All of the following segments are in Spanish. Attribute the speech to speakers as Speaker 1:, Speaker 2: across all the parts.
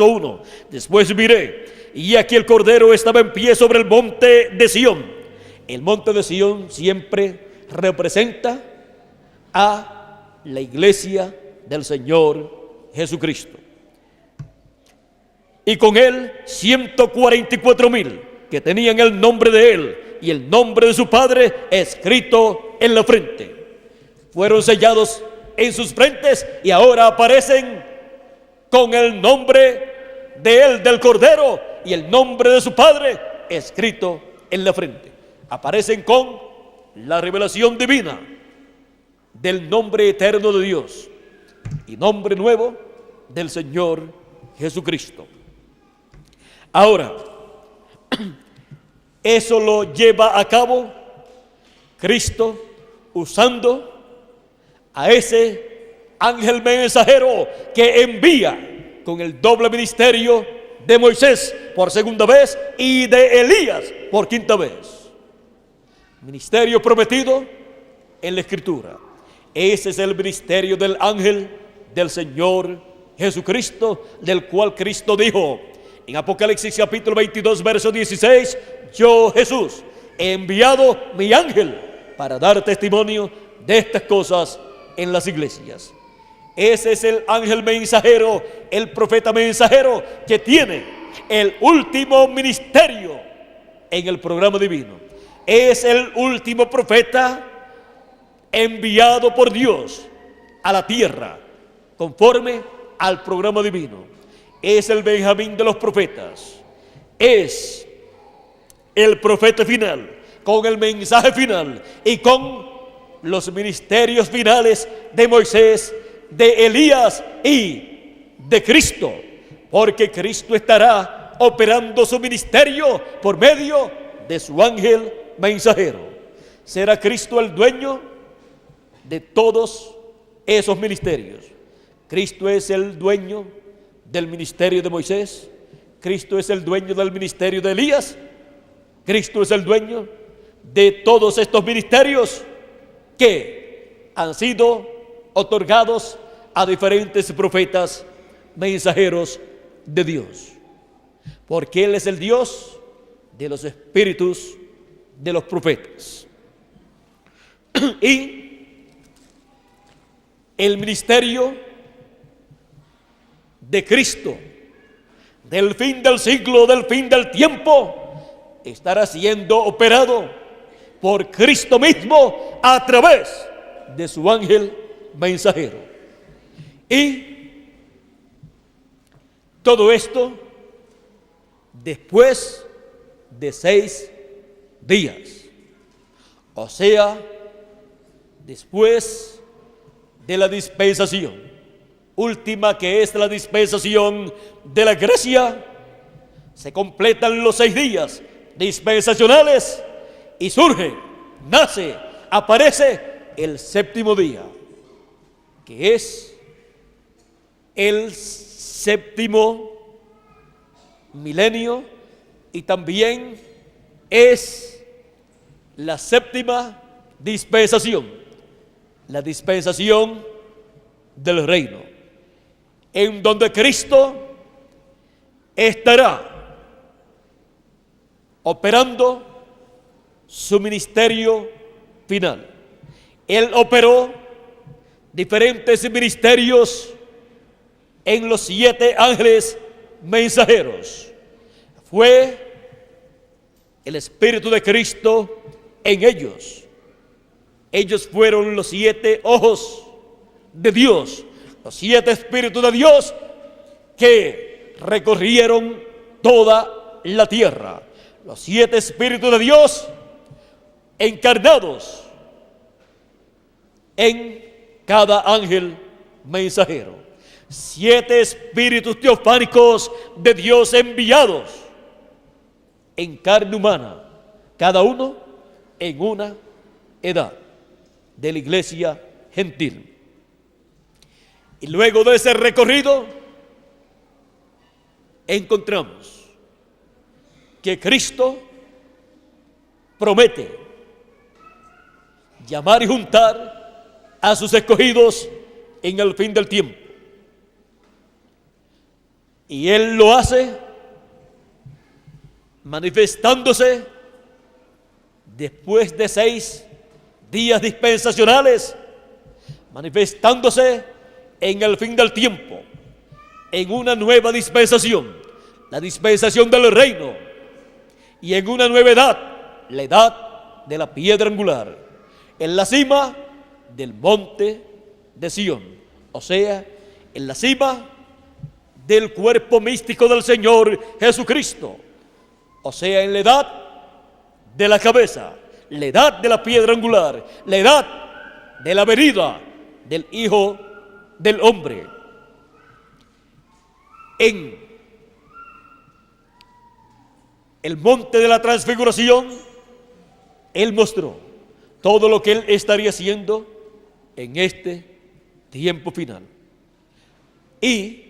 Speaker 1: 1. Después miré, y aquí el Cordero estaba en pie sobre el monte de Sión. El monte de Sión siempre representa a la iglesia del Señor Jesucristo. Y con él 144,000 que tenían el nombre de él y el nombre de su padre escrito en la frente. Fueron sellados en sus frentes y ahora aparecen con el nombre de él, del Cordero, y el nombre de su padre escrito en la frente. Aparecen con la revelación divina del nombre eterno de Dios y nombre nuevo del Señor Jesucristo. Ahora, eso lo lleva a cabo Cristo usando a ese ángel mensajero que envía con el doble ministerio de Moisés por segunda vez y de Elías por quinta vez. Ministerio prometido en la Escritura. Ese es el ministerio del ángel del Señor Jesucristo, del cual Cristo dijo en Apocalipsis capítulo 22, verso 16: yo, Jesús, he enviado mi ángel para dar testimonio de estas cosas en las iglesias. Ese es el ángel mensajero, el profeta mensajero que tiene el último ministerio en el programa divino. Es el último profeta enviado por Dios a la tierra conforme al programa divino. Es el Benjamín de los profetas. Es el profeta final con el mensaje final y con los ministerios finales de Moisés, de Elías y de Cristo, porque Cristo estará operando su ministerio por medio de su ángel mensajero. ¿Será Cristo el dueño de todos esos ministerios? Cristo es el dueño del ministerio de Moisés. Cristo es el dueño del ministerio de Elías. Cristo es el dueño de todos estos ministerios que han sido otorgados a diferentes profetas mensajeros de Dios, porque Él es el Dios de los espíritus de los profetas. Y el ministerio de Cristo del fin del siglo, del fin del tiempo, estará siendo operado por Cristo mismo a través de su ángel mensajero. Y todo esto después de 6 días, o sea, después de la dispensación última, que es la dispensación de la gracia. Se completan los 6 días dispensacionales y surge, nace, aparece el 7º día, que es el 7º milenio y también es la 7ª dispensación, la dispensación del reino, en donde Cristo estará operando su ministerio final. Él operó diferentes ministerios en los 7 ángeles mensajeros. Fue el Espíritu de Cristo en ellos. Ellos fueron los 7 ojos de Dios, los 7 espíritus de Dios que recorrieron toda la tierra. Los 7 espíritus de Dios encarnados en cada ángel mensajero. 7 espíritus teofánicos de Dios enviados en carne humana, cada uno en una edad de la iglesia gentil. Y luego de ese recorrido encontramos que Cristo promete llamar y juntar a sus escogidos en el fin del tiempo. Y Él lo hace manifestándose después de 6 días dispensacionales, manifestándose en el fin del tiempo, en una nueva dispensación, la dispensación del reino, y en una nueva edad, la edad de la piedra angular, en la cima del monte de Sión, o sea, en la cima del cuerpo místico del Señor Jesucristo, o sea, en la edad de la cabeza, la edad de la piedra angular, la edad de la venida del Hijo del Hombre. En el monte de la transfiguración, Él mostró todo lo que Él estaría haciendo en este tiempo final. Y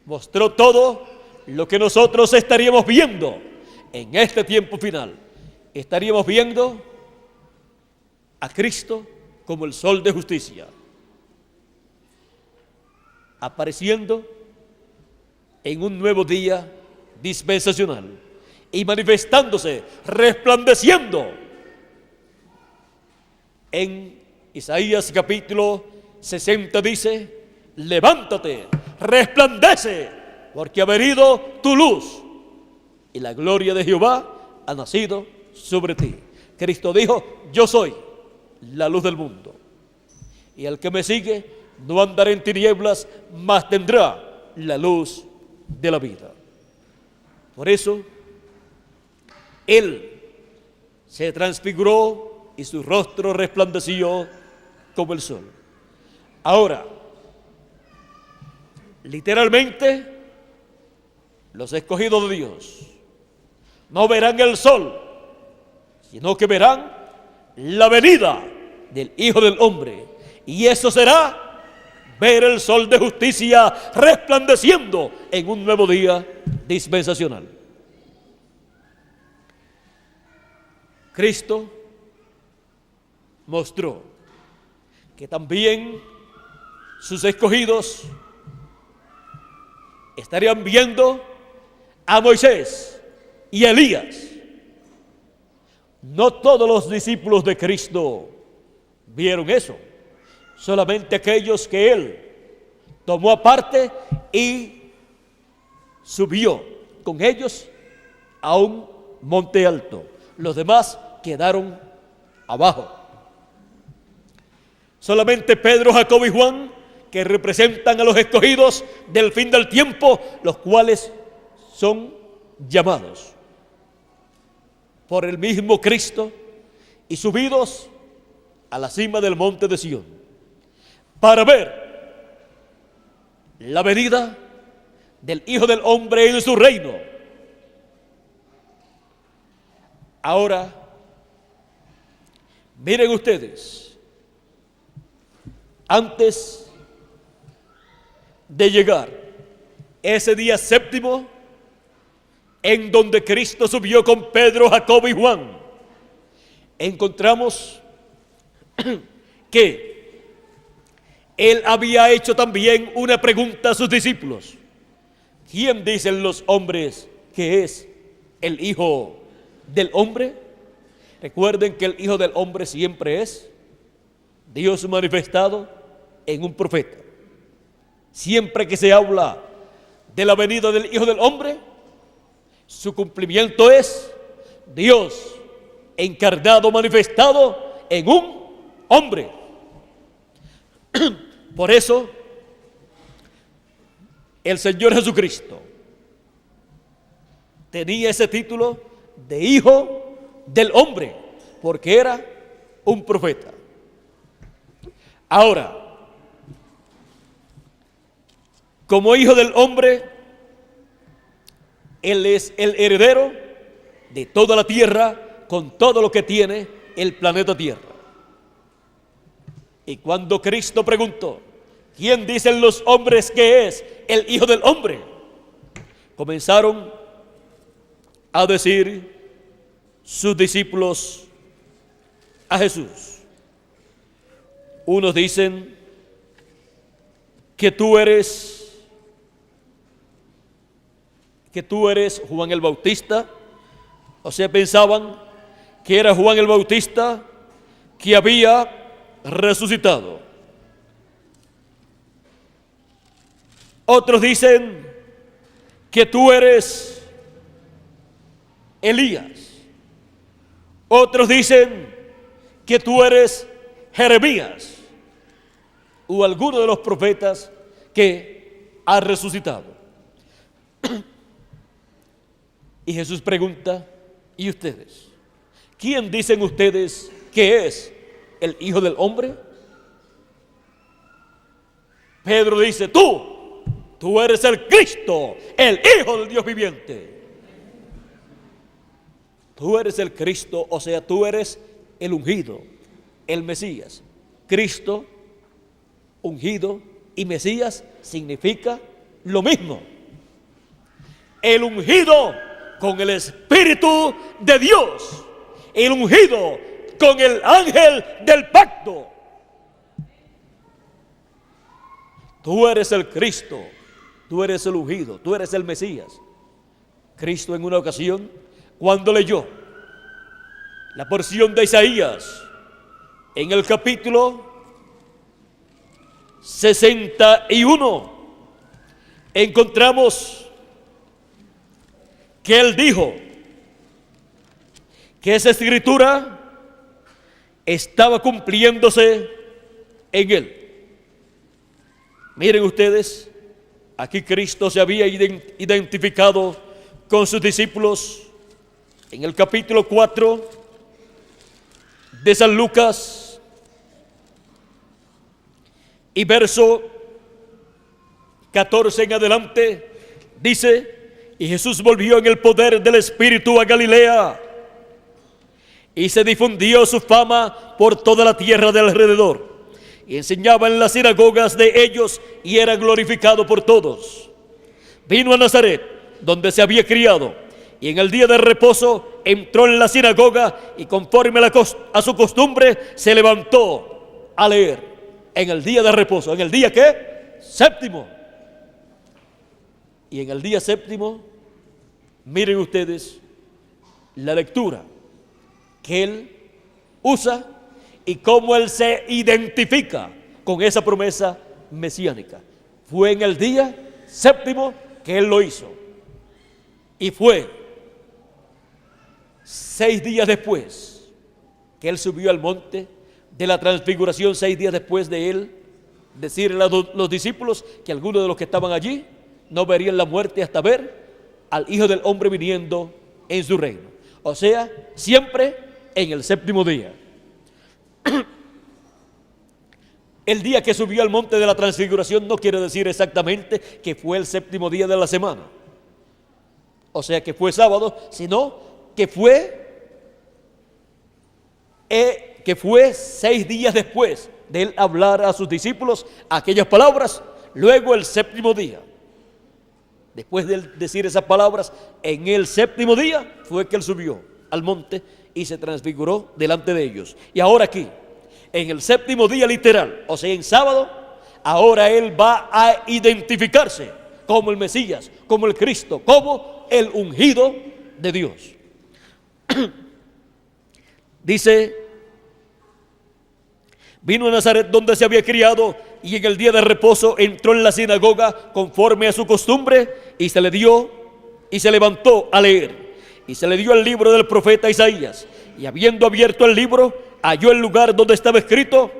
Speaker 1: mostró todo lo que nosotros estaríamos viendo en este tiempo final. Estaríamos viendo a Cristo como el sol de justicia, apareciendo en un nuevo día dispensacional y manifestándose, resplandeciendo. En Isaías capítulo 60 dice: levántate, resplandece, porque ha venido tu luz y la gloria de Jehová ha nacido sobre ti. Cristo dijo: yo soy la luz del mundo, y el que me sigue no andará en tinieblas, mas tendrá la luz de la vida. Por eso Él se transfiguró y su rostro resplandeció como el sol. Ahora, literalmente, los escogidos de Dios no verán el sol, sino que verán la venida del Hijo del Hombre. Y eso será ver el sol de justicia resplandeciendo en un nuevo día dispensacional. Cristo mostró que también sus escogidos estarían viendo a Moisés y a Elías. No todos los discípulos de Cristo vieron eso, solamente aquellos que Él tomó aparte y subió con ellos a un monte alto. Los demás quedaron abajo. Solamente Pedro, Jacobo y Juan, que representan a los escogidos del fin del tiempo, los cuales son llamados por el mismo Cristo y subidos a la cima del monte de Sión para ver la venida del Hijo del Hombre en su reino. Ahora, miren ustedes, antes de llegar ese día séptimo, en donde Cristo subió con Pedro, Jacobo y Juan, encontramos que Él había hecho también una pregunta a sus discípulos: ¿quién dicen los hombres que es el Hijo del Hombre? Recuerden que el Hijo del Hombre siempre es Dios manifestado en un profeta. Siempre que se habla de la venida del Hijo del Hombre, su cumplimiento es Dios encarnado, manifestado en un hombre. Por eso, el Señor Jesucristo tenía ese título de Hijo del Hombre, porque era un profeta. Ahora, como Hijo del Hombre, Él es el heredero de toda la tierra, con todo lo que tiene el planeta Tierra. Y cuando Cristo preguntó: ¿quién dicen los hombres que es el Hijo del Hombre?, comenzaron a decir sus discípulos a Jesús. Unos dicen que tú eres que tú eres Juan el Bautista. O sea, pensaban que era Juan el Bautista que había resucitado. Otros dicen que tú eres Elías. Otros dicen que tú eres Jeremías o alguno de los profetas que ha resucitado. Y Jesús pregunta: ¿y ustedes? ¿Quién dicen ustedes que es el Hijo del Hombre? Pedro dice: tú eres el Cristo, el Hijo del Dios viviente. Tú eres el Cristo, o sea, tú eres el ungido, el Mesías. Cristo, ungido y Mesías significa lo mismo. El ungido con el Espíritu de Dios, el ungido con el ángel del pacto. Tú eres el Cristo, tú eres el ungido, tú eres el Mesías. Cristo en una ocasión, cuando leyó la porción de Isaías en el capítulo 61, encontramos que él dijo que esa escritura estaba cumpliéndose en él. Miren ustedes, aquí Cristo se había identificado con sus discípulos en el capítulo 4 de San Lucas y verso 14 en adelante, dice: y Jesús volvió en el poder del Espíritu a Galilea, y se difundió su fama por toda la tierra de alrededor, y enseñaba en las sinagogas de ellos, y era glorificado por todos. Vino a Nazaret, donde se había criado, y en el día de reposo entró en la sinagoga, y conforme a su costumbre se levantó a leer. En el día de reposo, ¿en el día qué? Séptimo. Y en el día séptimo, miren ustedes la lectura que él usa y cómo él se identifica con esa promesa mesiánica. Fue en el día séptimo que él lo hizo. Y fue 6 días después que él subió al monte de la transfiguración, 6 días después de él decirle a los discípulos que algunos de los que estaban allí no verían la muerte hasta ver al Hijo del Hombre viniendo en su reino. O sea, siempre en el séptimo día. El día que subió al monte de la transfiguración no quiere decir exactamente que fue el séptimo día de la semana, o sea que fue sábado, sino que fue 6 días después de él hablar a sus discípulos aquellas palabras. Luego el séptimo día, después de decir esas palabras, en el séptimo día fue que él subió al monte y se transfiguró delante de ellos. Y ahora aquí, en el séptimo día literal, o sea en sábado, ahora él va a identificarse como el Mesías, como el Cristo, como el ungido de Dios. Dice: vino a Nazaret donde se había criado, y en el día de reposo entró en la sinagoga conforme a su costumbre, y se levantó a leer. Y se le dio el libro del profeta Isaías, y habiendo abierto el libro, halló el lugar donde estaba escrito: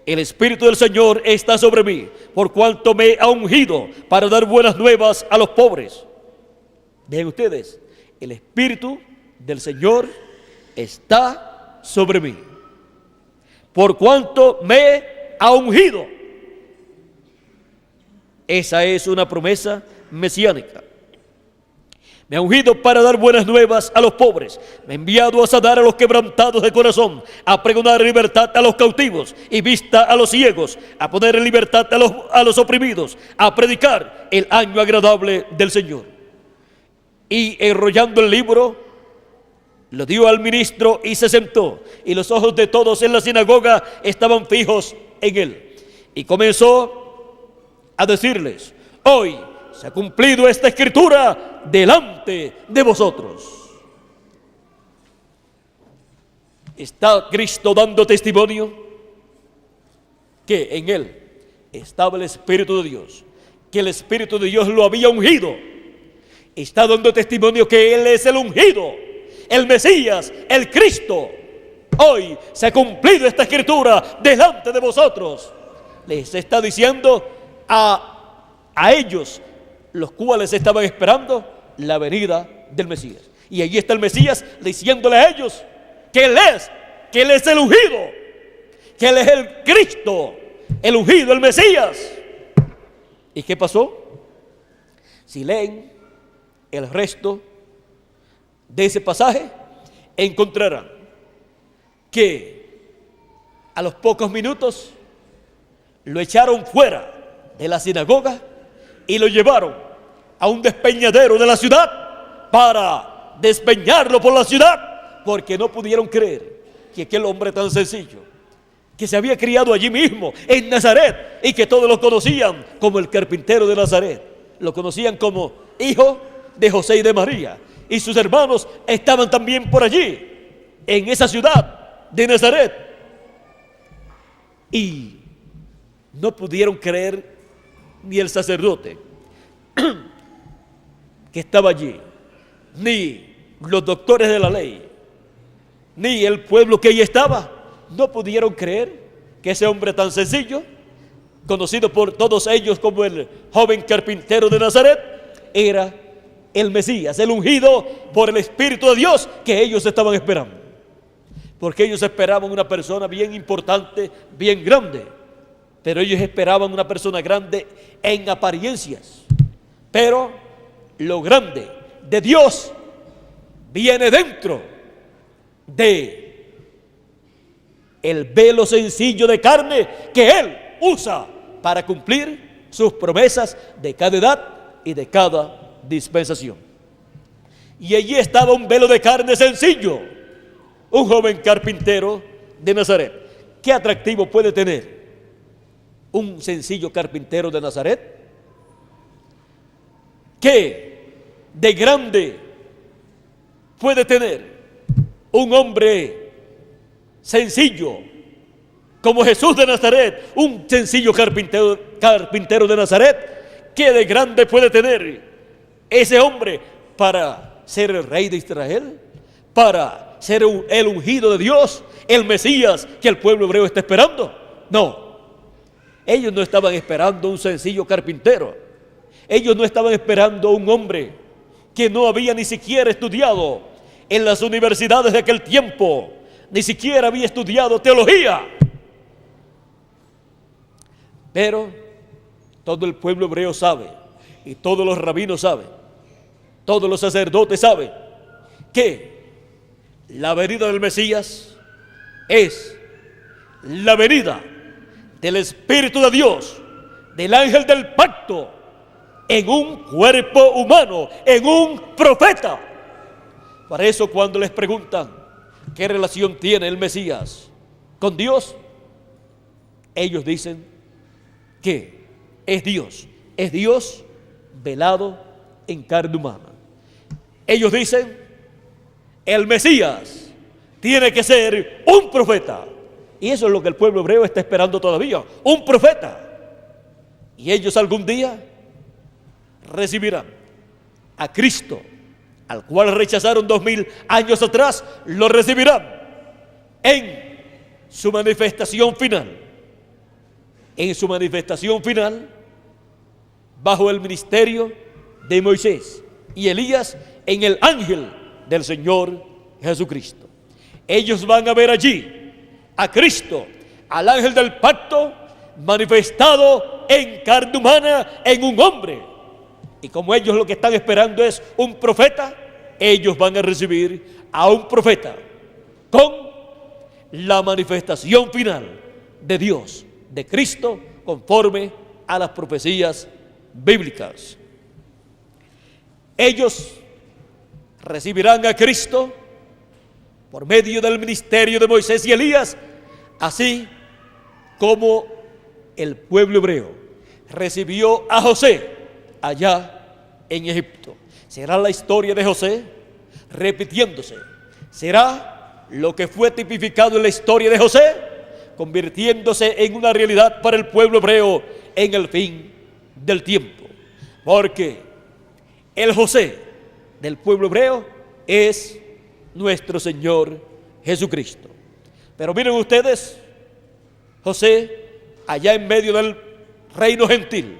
Speaker 1: el Espíritu del Señor está sobre mí, por cuanto me ha ungido para dar buenas nuevas a los pobres. Vean ustedes, el Espíritu del Señor está sobre mí, por cuanto me ha ungido. Esa es una promesa mesiánica. Me ha ungido para dar buenas nuevas a los pobres. Me ha enviado a sanar a los quebrantados de corazón, a pregonar libertad a los cautivos y vista a los ciegos, a poner en libertad a los oprimidos, a predicar el año agradable del Señor. Y enrollando el libro, lo dio al ministro y se sentó. Y los ojos de todos en la sinagoga estaban fijos en él. Y comenzó a decirles: hoy se ha cumplido esta escritura delante de vosotros. Está Cristo dando testimonio que en Él estaba el Espíritu de Dios, que el Espíritu de Dios lo había ungido. Está dando testimonio que Él es el ungido, el Mesías, el Cristo. Hoy se ha cumplido esta escritura delante de vosotros. Les está diciendo a ellos, los cuales estaban esperando la venida del Mesías. Y allí está el Mesías diciéndole a ellos que Él es el ungido, que Él es el Cristo, el ungido, el Mesías. ¿Y qué pasó? Si leen el resto de ese pasaje, encontrarán que a los pocos minutos lo echaron fuera de la sinagoga y lo llevaron a un despeñadero de la ciudad para despeñarlo por la ciudad, porque no pudieron creer que aquel hombre tan sencillo, que se había criado allí mismo en Nazaret y que todos lo conocían como el carpintero de Nazaret, lo conocían como hijo de José y de María, y sus hermanos estaban también por allí en esa ciudad de Nazaret, y no pudieron creer ni el sacerdote que estaba allí, ni los doctores de la ley, ni el pueblo que allí estaba. No pudieron creer que ese hombre tan sencillo, conocido por todos ellos como el joven carpintero de Nazaret, era el Mesías, el ungido por el Espíritu de Dios que ellos estaban esperando. Porque ellos esperaban una persona bien importante, bien grande. Pero ellos esperaban una persona grande en apariencias. Pero lo grande de Dios viene dentro de el velo sencillo de carne que Él usa para cumplir sus promesas de cada edad y de cada dispensación. Y allí estaba un velo de carne sencillo, un joven carpintero de Nazaret. ¿Qué atractivo puede tener un sencillo carpintero de Nazaret? ¿Qué de grande puede tener un hombre sencillo como Jesús de Nazaret, un sencillo carpintero de Nazaret? ¿Qué de grande puede tener ese hombre para ser el rey de Israel, para ser el ungido de Dios, el Mesías que el pueblo hebreo está esperando? No, ellos no estaban esperando un sencillo carpintero. Ellos no estaban esperando un hombre que no había ni siquiera estudiado en las universidades de aquel tiempo, ni siquiera había estudiado teología. Pero todo el pueblo hebreo sabe, y todos los rabinos saben, todos los sacerdotes saben, que la venida del Mesías es la venida del Espíritu de Dios, del ángel del pacto, en un cuerpo humano, en un profeta. Por eso cuando les preguntan qué relación tiene el Mesías con Dios, ellos dicen que es Dios velado en carne humana. Ellos dicen, el Mesías tiene que ser un profeta. Y eso es lo que el pueblo hebreo está esperando todavía, un profeta. Y ellos algún día recibirán a Cristo, al cual rechazaron 2000 años atrás, lo recibirán en su manifestación final. En su manifestación final, bajo el ministerio de Moisés y Elías, en el ángel del Señor Jesucristo. Ellos van a ver allí a Cristo, al ángel del pacto, manifestado en carne humana, en un hombre. Y como ellos lo que están esperando es un profeta, ellos van a recibir a un profeta con la manifestación final de Dios, de Cristo, conforme a las profecías bíblicas. Ellos recibirán a Cristo por medio del ministerio de Moisés y Elías, así como el pueblo hebreo recibió a José allá en Egipto. Será la historia de José repitiéndose. Será lo que fue tipificado en la historia de José, convirtiéndose en una realidad para el pueblo hebreo en el fin del tiempo. Porque el José del pueblo hebreo es nuestro Señor Jesucristo. Pero miren ustedes, José, allá en medio del reino gentil,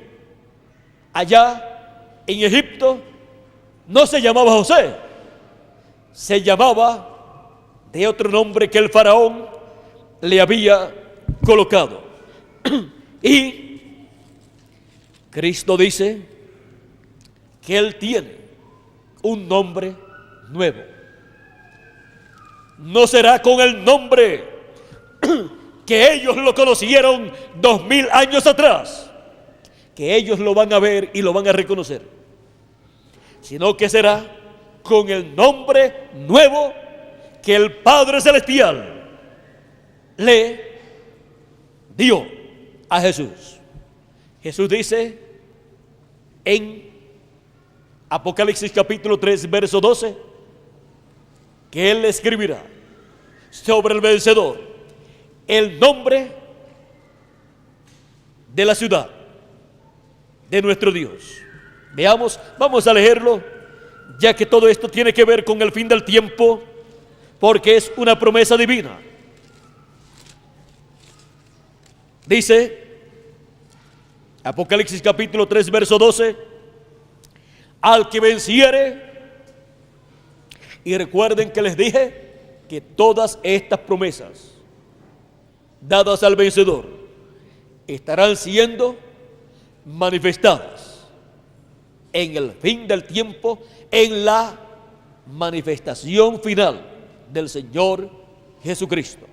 Speaker 1: allá en Egipto, no se llamaba José, se llamaba de otro nombre que el faraón le había colocado. Y Cristo dice que Él tiene un nombre nuevo. No será con el nombre que ellos lo conocieron 2000 años atrás, que ellos lo van a ver y lo van a reconocer, sino que será con el nombre nuevo que el Padre Celestial le dio a Jesús. Jesús dice en Apocalipsis capítulo 3, verso 12, que Él escribirá sobre el vencedor el nombre de la ciudad de nuestro Dios. Veamos, vamos a leerlo, ya que todo esto tiene que ver con el fin del tiempo, porque es una promesa divina. Dice Apocalipsis capítulo 3, verso 12, al que venciere, y recuerden que les dije que todas estas promesas dadas al vencedor estarán siendo manifestadas en el fin del tiempo, en la manifestación final del Señor Jesucristo.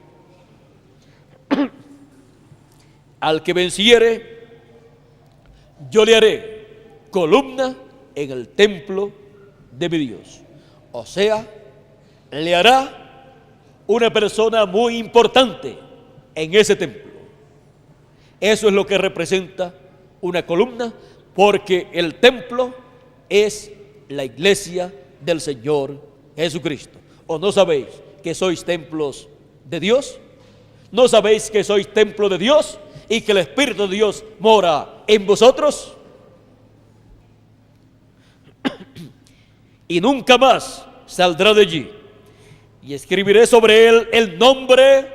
Speaker 1: Al que venciere, yo le haré columna en el templo de mi Dios. O sea, le hará una persona muy importante en ese templo. Eso es lo que representa una columna, porque el templo es la iglesia del Señor Jesucristo. ¿O no sabéis que sois templos de Dios? ¿No sabéis que sois templo de Dios y que el Espíritu de Dios mora en vosotros? Y nunca más saldrá de allí. Y escribiré sobre él el nombre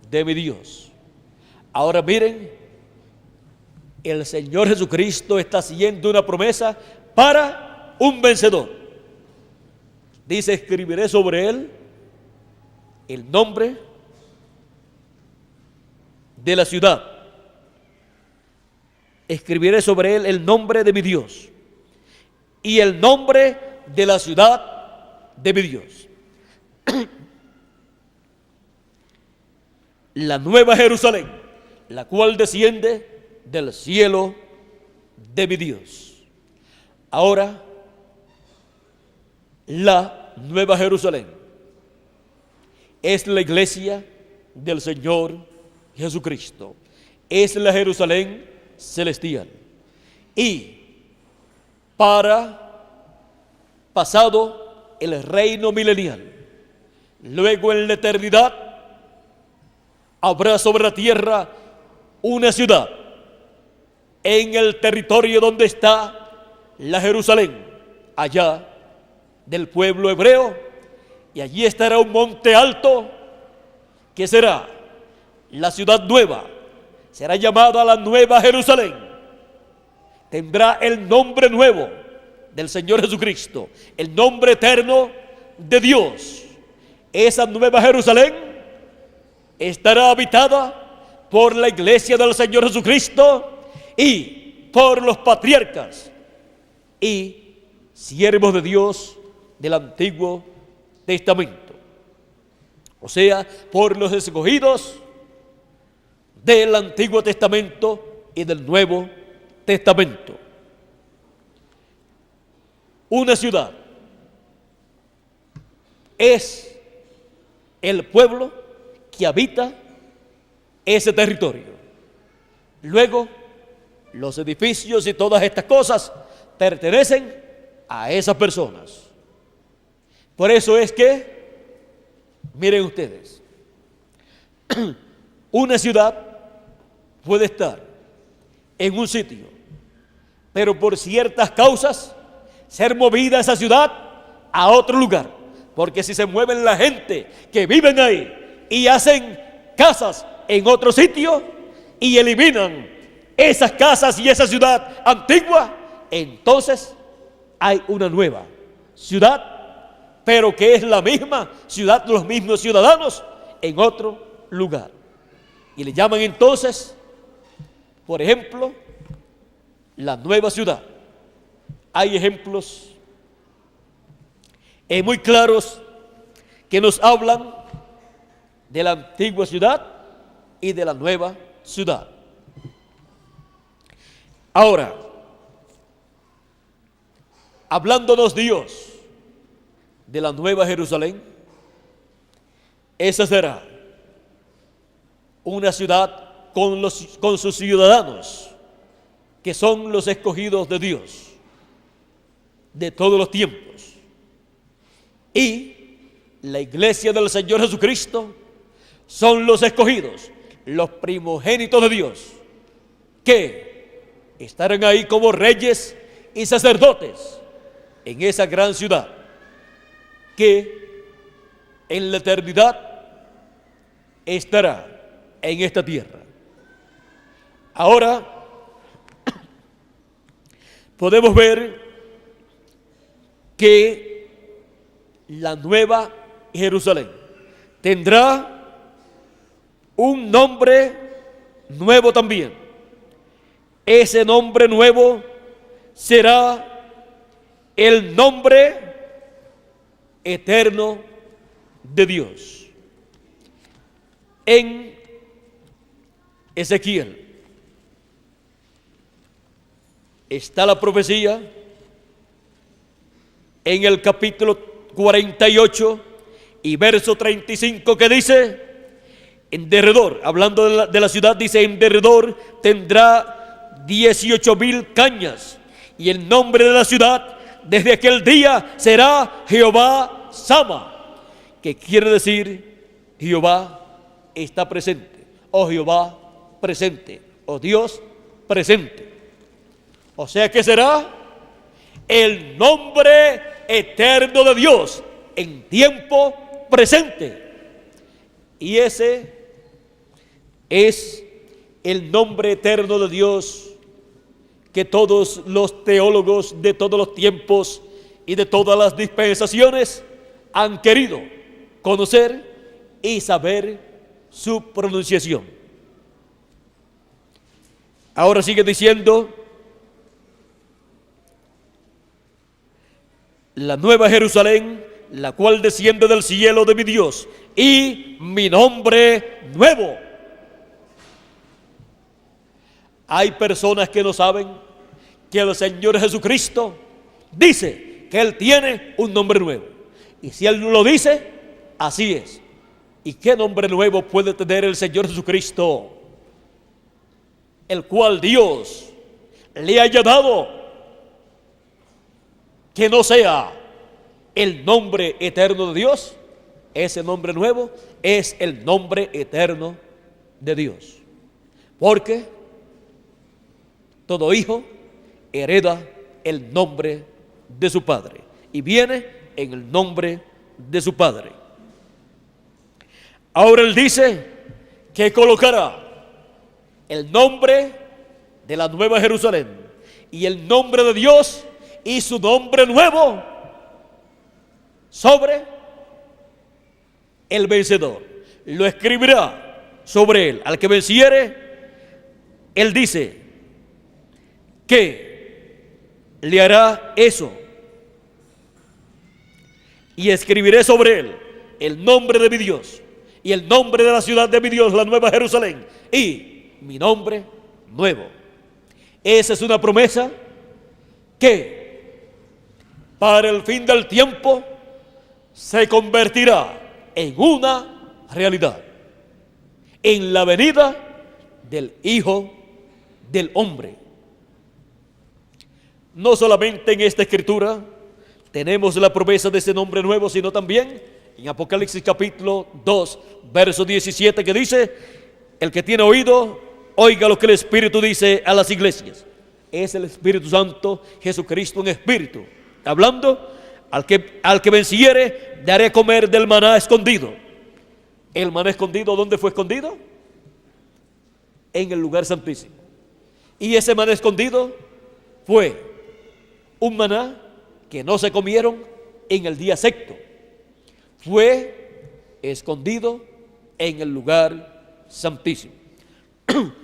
Speaker 1: de mi Dios. Ahora miren, el Señor Jesucristo está haciendo una promesa para un vencedor. Dice, escribiré sobre él el nombre de la ciudad. Escribiré sobre él el nombre de mi Dios y el nombre de la ciudad de mi Dios. La nueva Jerusalén, la cual desciende del cielo de mi Dios. Ahora, la nueva Jerusalén es la iglesia del Señor Jesucristo. Es la Jerusalén celestial. Y para pasado el reino milenial, luego en la eternidad, habrá sobre la tierra una ciudad en el territorio donde está la Jerusalén, allá del pueblo hebreo, y allí estará un monte alto que será la ciudad nueva, será llamada la Nueva Jerusalén, tendrá el nombre nuevo del Señor Jesucristo, el nombre eterno de Dios. Esa Nueva Jerusalén estará habitada por la iglesia del Señor Jesucristo y por los patriarcas y siervos de Dios del Antiguo Testamento, o sea, por los escogidos del Antiguo Testamento y del Nuevo Testamento. Una ciudad es el pueblo que habita ese territorio. Luego, Los edificios y todas estas cosas pertenecen a esas personas. Por eso es que, miren ustedes, una ciudad puede estar en un sitio, pero por ciertas causas ser movida esa ciudad a otro lugar. Porque si se mueven la gente que viven ahí y hacen casas en otro sitio y eliminan esas casas y esa ciudad antigua, entonces hay una nueva ciudad, pero que es la misma ciudad, los mismos ciudadanos en otro lugar. Y le llaman entonces, por ejemplo, la nueva ciudad. Hay ejemplos muy claros que nos hablan de la antigua ciudad y de la nueva ciudad. Ahora, hablándonos Dios de la nueva Jerusalén, esa será una ciudad con sus ciudadanos, que son los escogidos de Dios de todos los tiempos. Y la iglesia del Señor Jesucristo son los escogidos, los primogénitos de Dios, que estarán ahí como reyes y sacerdotes en esa gran ciudad, que en la eternidad estará en esta tierra. Ahora podemos ver que la nueva Jerusalén tendrá un nombre nuevo también. Ese nombre nuevo será el nombre eterno de Dios. En Ezequiel está la profecía en el capítulo 48 y verso 35, que dice: en derredor, hablando de la ciudad, dice: en derredor tendrá 18,000 cañas, y el nombre de la ciudad desde aquel día será Jehová Sama, que quiere decir Jehová está presente, o Jehová presente, o Dios presente. O sea que será el nombre eterno de Dios en tiempo presente. Y ese es el nombre eterno de Dios que todos los teólogos de todos los tiempos y de todas las dispensaciones han querido conocer y saber su pronunciación. Ahora sigue diciendo: la nueva Jerusalén, la cual desciende del cielo de mi Dios, y mi nombre nuevo. Hay personas que no saben que el Señor Jesucristo dice que Él tiene un nombre nuevo. Y si Él lo dice, así es. ¿Y qué nombre nuevo puede tener el Señor Jesucristo, el cual Dios le haya dado, que no sea el nombre eterno de Dios? Ese nombre nuevo es el nombre eterno de Dios. Porque todo hijo hereda el nombre de su padre y viene en el nombre de su padre. Ahora Él dice que colocará el nombre de la nueva Jerusalén y el nombre de Dios y su nombre nuevo sobre el vencedor. Lo escribirá sobre él. Al que venciere, Él dice que le hará eso. Y escribiré sobre él el nombre de mi Dios y el nombre de la ciudad de mi Dios, la nueva Jerusalén, y mi nombre nuevo. Esa es una promesa que para el fin del tiempo se convertirá en una realidad, en la venida del Hijo del Hombre, No solamente en esta escritura tenemos la promesa de ese nombre nuevo, sino también en Apocalipsis capítulo 2, verso 17, que dice: el que tiene oído, oiga lo que el Espíritu dice a las iglesias. Es el Espíritu Santo, Jesucristo en espíritu, hablando: al que venciere, daré a comer del maná escondido. ¿El maná escondido dónde fue escondido? En el lugar santísimo. Y ese maná escondido fue un maná que no se comieron en el día sexto. Fue escondido en el lugar santísimo.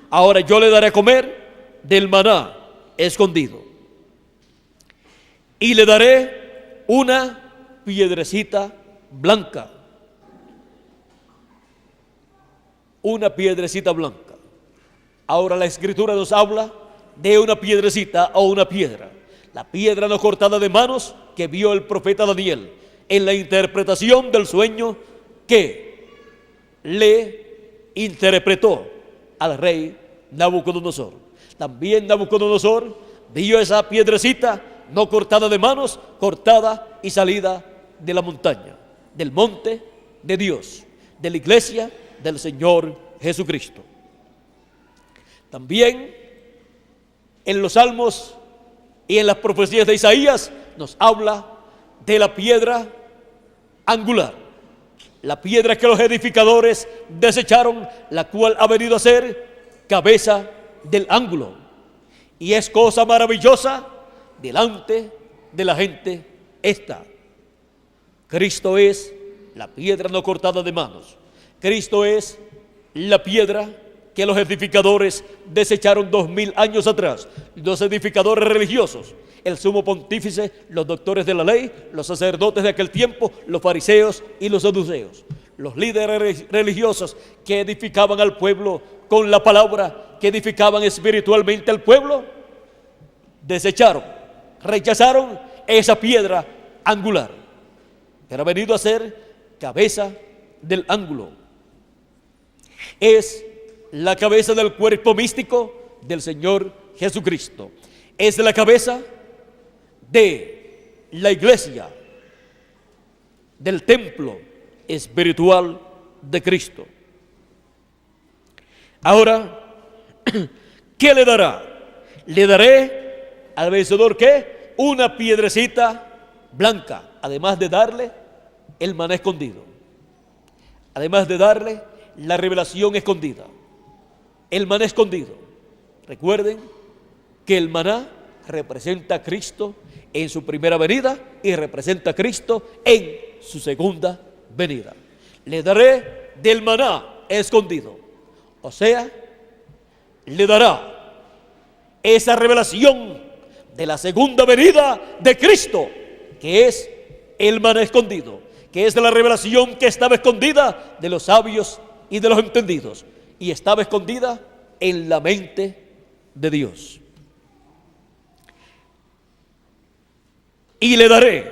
Speaker 1: Ahora yo le daré a comer del maná escondido. Y le daré una piedrecita blanca. Una piedrecita blanca. Ahora la escritura nos habla de una piedrecita o una piedra. La piedra no cortada de manos que vio el profeta Daniel en la interpretación del sueño que le interpretó al rey Nabucodonosor. También Nabucodonosor vio esa piedrecita no cortada de manos, cortada y salida de la montaña, del monte de Dios, de la iglesia del Señor Jesucristo. También en los salmos y en las profecías de Isaías nos habla de la piedra angular, la piedra que los edificadores desecharon, la cual ha venido a ser cabeza del ángulo, y es cosa maravillosa delante de la gente esta. Cristo es la piedra no cortada de manos. Cristo es la piedra que los edificadores desecharon 2000 años atrás. Los edificadores religiosos, el sumo pontífice, los doctores de la ley, los sacerdotes de aquel tiempo, los fariseos y los saduceos. Los líderes religiosos que edificaban al pueblo con la palabra, que edificaban espiritualmente al pueblo, desecharon, rechazaron esa piedra angular, pero ha venido a ser cabeza del ángulo. Es la cabeza del cuerpo místico del Señor Jesucristo. Es la cabeza de la iglesia, del templo espiritual de Cristo. Ahora, ¿qué le dará? Le daré al vencedor, ¿qué? Una piedrecita blanca, además de darle el maná escondido, además de darle la revelación escondida. El maná escondido. Recuerden que el maná representa a Cristo en su primera venida y representa a Cristo en su segunda venida. Le daré del maná escondido. O sea, le dará esa revelación de la segunda venida de Cristo, que es el maná escondido, que es la revelación que estaba escondida de los sabios y de los entendidos, y estaba escondida en la mente de Dios. Y le daré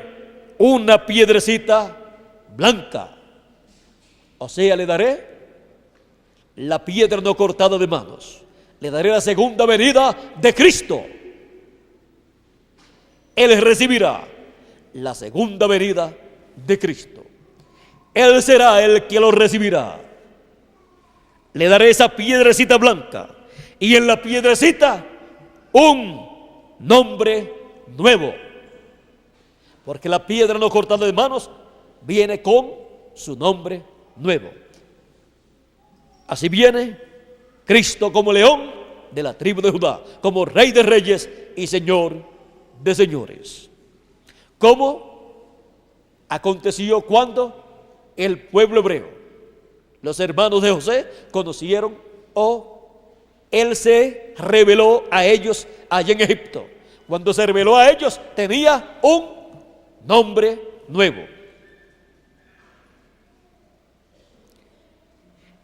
Speaker 1: una piedrecita blanca, o sea, le daré la piedra no cortada de manos, le daré la segunda venida de Cristo. Él recibirá la segunda venida de Cristo. Él será el que lo recibirá. Le daré esa piedrecita blanca, y en la piedrecita un nombre nuevo, porque la piedra no cortada de manos viene con su nombre nuevo. Así viene Cristo como león de la tribu de Judá, como Rey de reyes y Señor de señores. ¿Cómo aconteció cuando el pueblo hebreo, los hermanos de José, conocieron él se reveló a ellos allá en Egipto? Cuando se reveló a ellos tenía un nombre nuevo.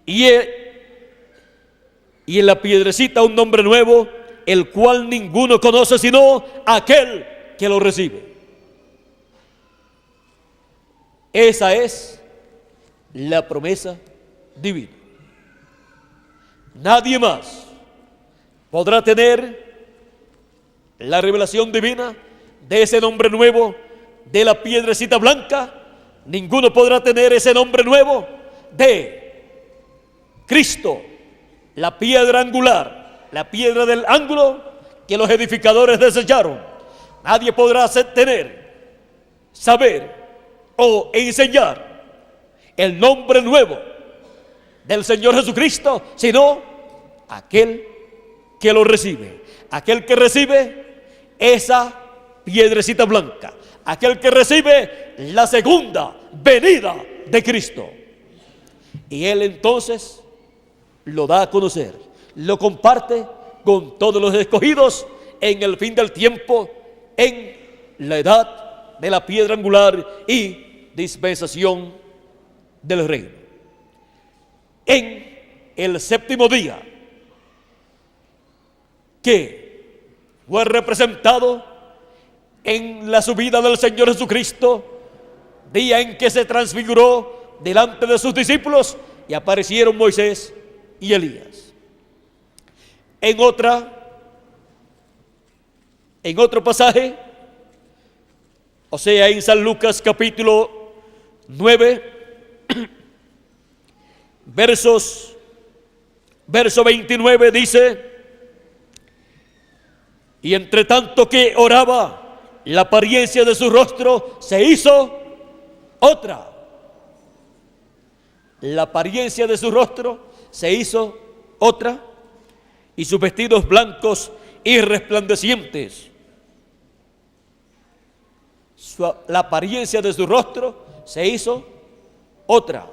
Speaker 1: Y en la piedrecita un nombre nuevo, el cual ninguno conoce sino aquel que lo recibe. Esa es la promesa divina. Nadie más podrá tener la revelación divina de ese nombre nuevo, de la piedrecita blanca, ninguno podrá tener ese nombre nuevo de Cristo, la piedra angular, la piedra del ángulo que los edificadores desecharon. Nadie podrá tener, saber o enseñar el nombre nuevo del Señor Jesucristo, sino aquel que lo recibe, aquel que recibe esa piedrecita blanca, aquel que recibe la segunda venida de Cristo. Y Él entonces lo da a conocer, lo comparte con todos los escogidos en el fin del tiempo, en la edad de la piedra angular y dispensación del reino. En el séptimo día, que fue representado en la subida del Señor Jesucristo, día en que se transfiguró delante de sus discípulos y aparecieron Moisés y Elías. En otro pasaje, o sea, en San Lucas capítulo 9, verso 29 dice: y entre tanto que oraba, la apariencia de su rostro se hizo otra. La apariencia de su rostro se hizo otra, y sus vestidos blancos y resplandecientes. La apariencia de su rostro se hizo otra.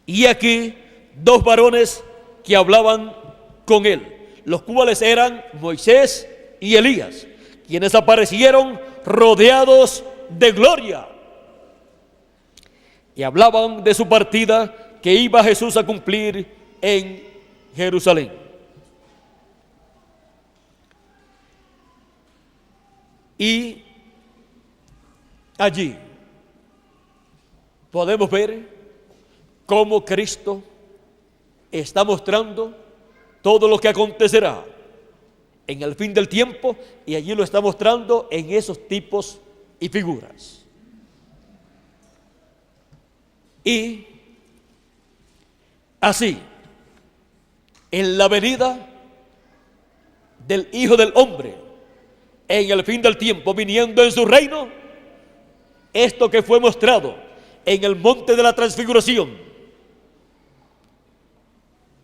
Speaker 1: Y aquí dos varones que hablaban con él, los cuales eran Moisés y Elías, quienes aparecieron rodeados de gloria y hablaban de su partida que iba Jesús a cumplir en Jerusalén. Y allí podemos ver cómo Cristo está mostrando todo lo que acontecerá en el fin del tiempo, y allí lo está mostrando en esos tipos y figuras. Y así, en la venida del Hijo del Hombre, en el fin del tiempo, viniendo en su reino, esto que fue mostrado en el monte de la transfiguración,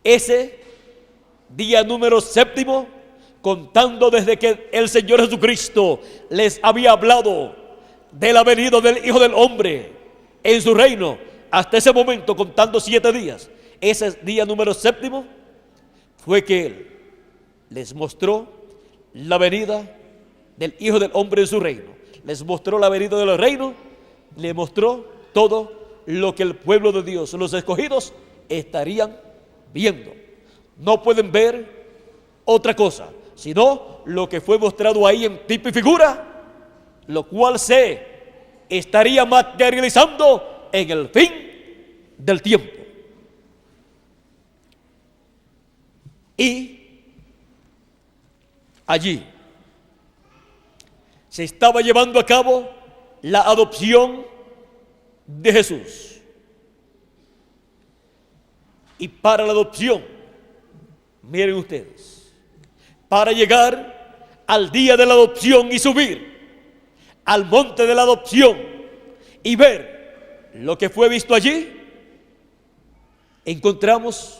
Speaker 1: ese día número séptimo, contando desde que el Señor Jesucristo les había hablado de la venida del Hijo del Hombre en su reino, hasta ese momento, contando 7 días, ese día número séptimo fue que Él les mostró la venida del Hijo del Hombre en su reino. Les mostró la venida del reino, les mostró todo lo que el pueblo de Dios, los escogidos, estarían viendo. No pueden ver otra cosa, sino lo que fue mostrado ahí en tipo y figura, lo cual se estaría materializando en el fin del tiempo. Y allí se estaba llevando a cabo la adopción de Jesús. Y para la adopción, miren ustedes, para llegar al día de la adopción y subir al monte de la adopción y ver lo que fue visto allí, encontramos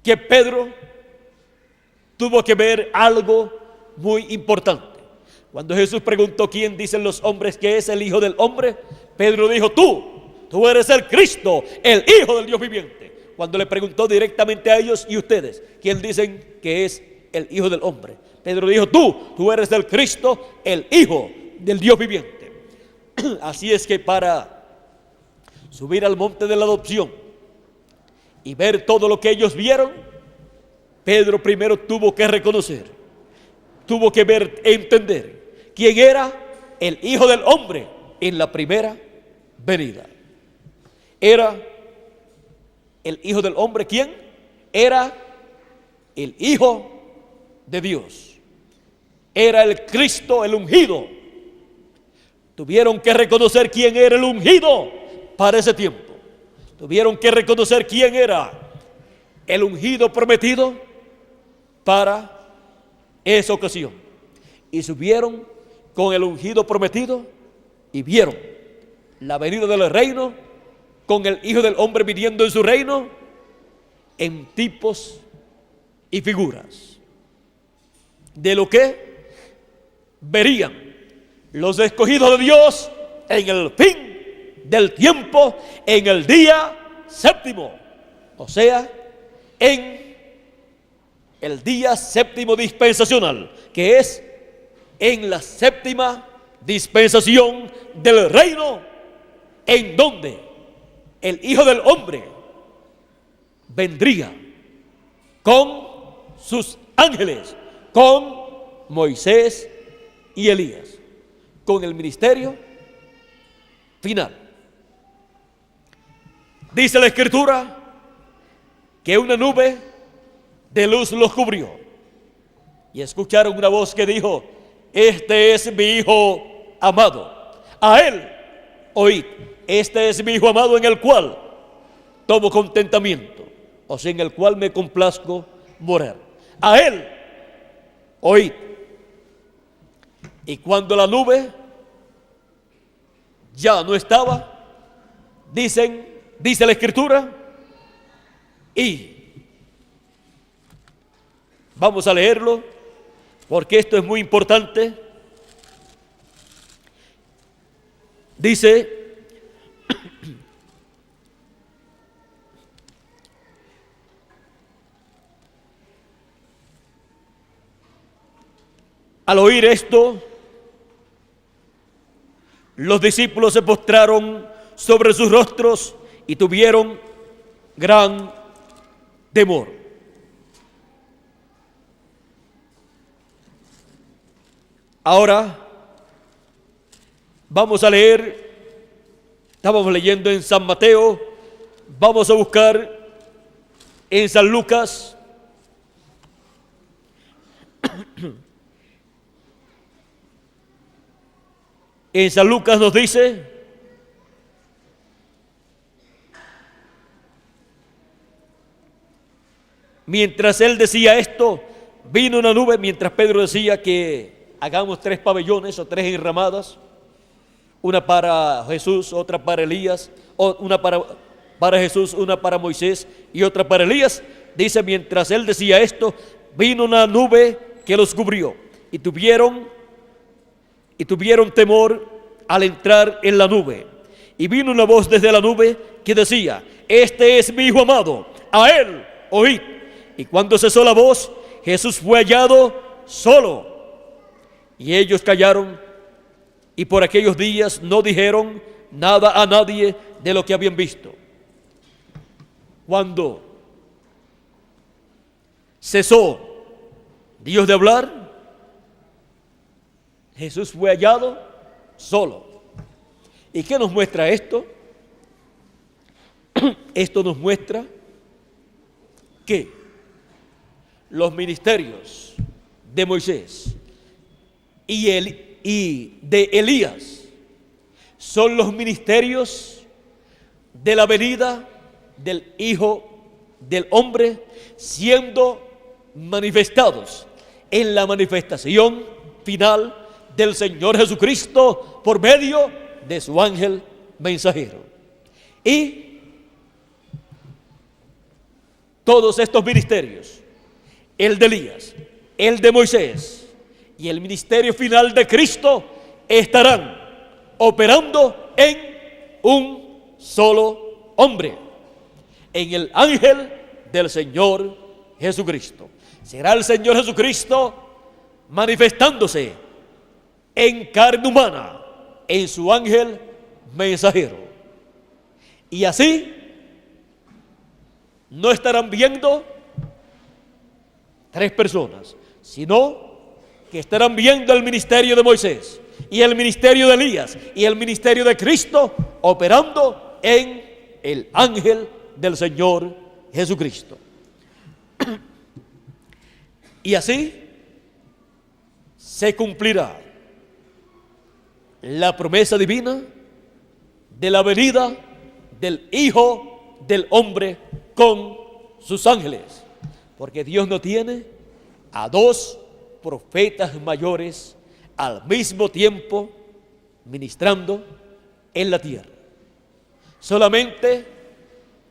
Speaker 1: que Pedro tuvo que ver algo muy importante. Cuando Jesús preguntó: ¿quién dicen los hombres que es el Hijo del Hombre?, Pedro dijo: tú eres el Cristo, el Hijo del Dios viviente. Cuando le preguntó directamente a ellos: ¿y ustedes quién dicen que es el Hijo del Hombre?, Pedro dijo: tú eres el Cristo, el Hijo del Dios viviente. Así es que para subir al monte de la adopción y ver todo lo que ellos vieron, Pedro primero tuvo que reconocer, tuvo que ver, entender quién era el Hijo del Hombre en la primera venida. Era el Hijo del Hombre, ¿quién? Era el Hijo de Dios. Era el Cristo, el ungido. Tuvieron que reconocer quién era el ungido para ese tiempo. Tuvieron que reconocer quién era el ungido prometido para esa ocasión. Y subieron con el ungido prometido y vieron la venida del reino con el Hijo del Hombre viniendo en su reino en tipos y figuras de lo que verían los escogidos de Dios en el fin del tiempo, en el día séptimo, o sea, en el día séptimo dispensacional, que es en la séptima dispensación del reino, en donde el Hijo del Hombre vendría con sus ángeles, con Moisés y Elías, con el ministerio final. Dice la Escritura que una nube de luz los cubrió y escucharon una voz que dijo: este es mi Hijo amado, a él oíd. Este es mi Hijo amado en el cual tomo contentamiento, o sea, en el cual me complazco morar. A él oíd. Y cuando la nube ya no estaba, dice la Escritura, y vamos a leerlo porque esto es muy importante. Dice: al oír esto, los discípulos se postraron sobre sus rostros y tuvieron gran temor. Ahora vamos a leer, estábamos leyendo en San Mateo, vamos a buscar en San Lucas. En San Lucas nos dice: mientras él decía esto, vino una nube. Mientras Pedro decía que hagamos 3 pabellones o 3 enramadas, una para Jesús, otra para Elías, o una para Jesús, una para Moisés y otra para Elías, dice: mientras él decía esto, vino una nube que los cubrió y tuvieron temor al entrar en la nube. Y vino una voz desde la nube que decía: este es mi Hijo amado, a él oíd. Y cuando cesó la voz, Jesús fue hallado solo. Y ellos callaron, y por aquellos días no dijeron nada a nadie de lo que habían visto. Cuando cesó Dios de hablar, Jesús fue hallado solo. ¿Y qué nos muestra esto? Esto nos muestra que los ministerios de Moisés y de Elías son los ministerios de la venida del Hijo del Hombre, siendo manifestados en la manifestación final del Señor Jesucristo por medio de su ángel mensajero. Y todos estos ministerios, el de Elías, el de Moisés y el ministerio final de Cristo, estarán operando en un solo hombre, en el ángel del Señor Jesucristo. Será el Señor Jesucristo manifestándose en carne humana, en su ángel mensajero. Y así no estarán viendo 3 personas, sino que estarán viendo el ministerio de Moisés y el ministerio de Elías y el ministerio de Cristo operando en el ángel del Señor Jesucristo. Y así se cumplirá la promesa divina de la venida del Hijo del Hombre con sus ángeles. Porque Dios no tiene a dos profetas mayores al mismo tiempo ministrando en la tierra. Solamente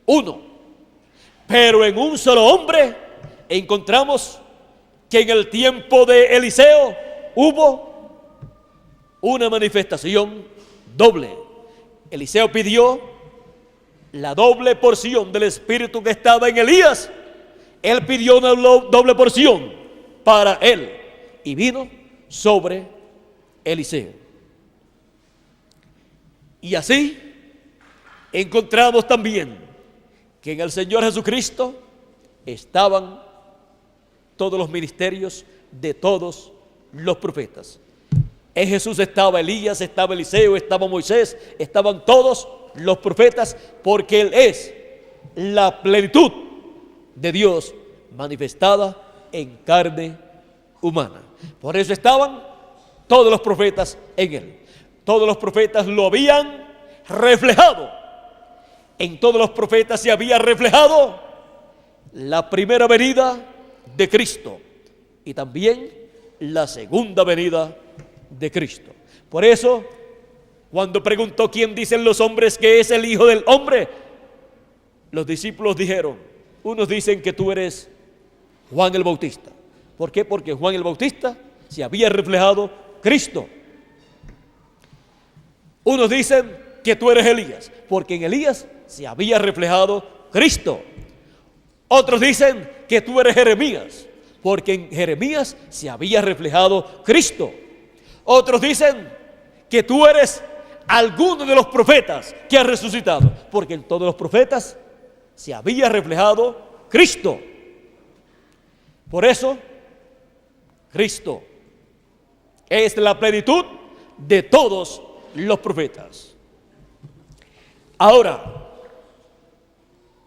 Speaker 1: uno. Pero en un solo hombre encontramos que en el tiempo de Eliseo hubo una manifestación doble. Eliseo pidió la doble porción del espíritu que estaba en Elías. Él pidió una doble porción para él y vino sobre Eliseo. Y así encontramos también que en el Señor Jesucristo estaban todos los ministerios de todos los profetas. En Jesús estaba Elías, estaba Eliseo, estaba Moisés, estaban todos los profetas, porque Él es la plenitud de Dios manifestada en carne humana. Por eso estaban todos los profetas en Él. Todos los profetas lo habían reflejado. En todos los profetas se había reflejado la primera venida de Cristo y también la segunda venida de Cristo. Por eso, cuando preguntó quién dicen los hombres que es el Hijo del Hombre, los discípulos dijeron, unos dicen que tú eres Juan el Bautista. ¿Por qué? Porque Juan el Bautista se había reflejado Cristo. Unos dicen que tú eres Elías, porque en Elías se había reflejado Cristo. Otros dicen que tú eres Jeremías, porque en Jeremías se había reflejado Cristo. Otros dicen que tú eres alguno de los profetas que ha resucitado, porque en todos los profetas se había reflejado Cristo. Por eso, Cristo es la plenitud de todos los profetas. Ahora,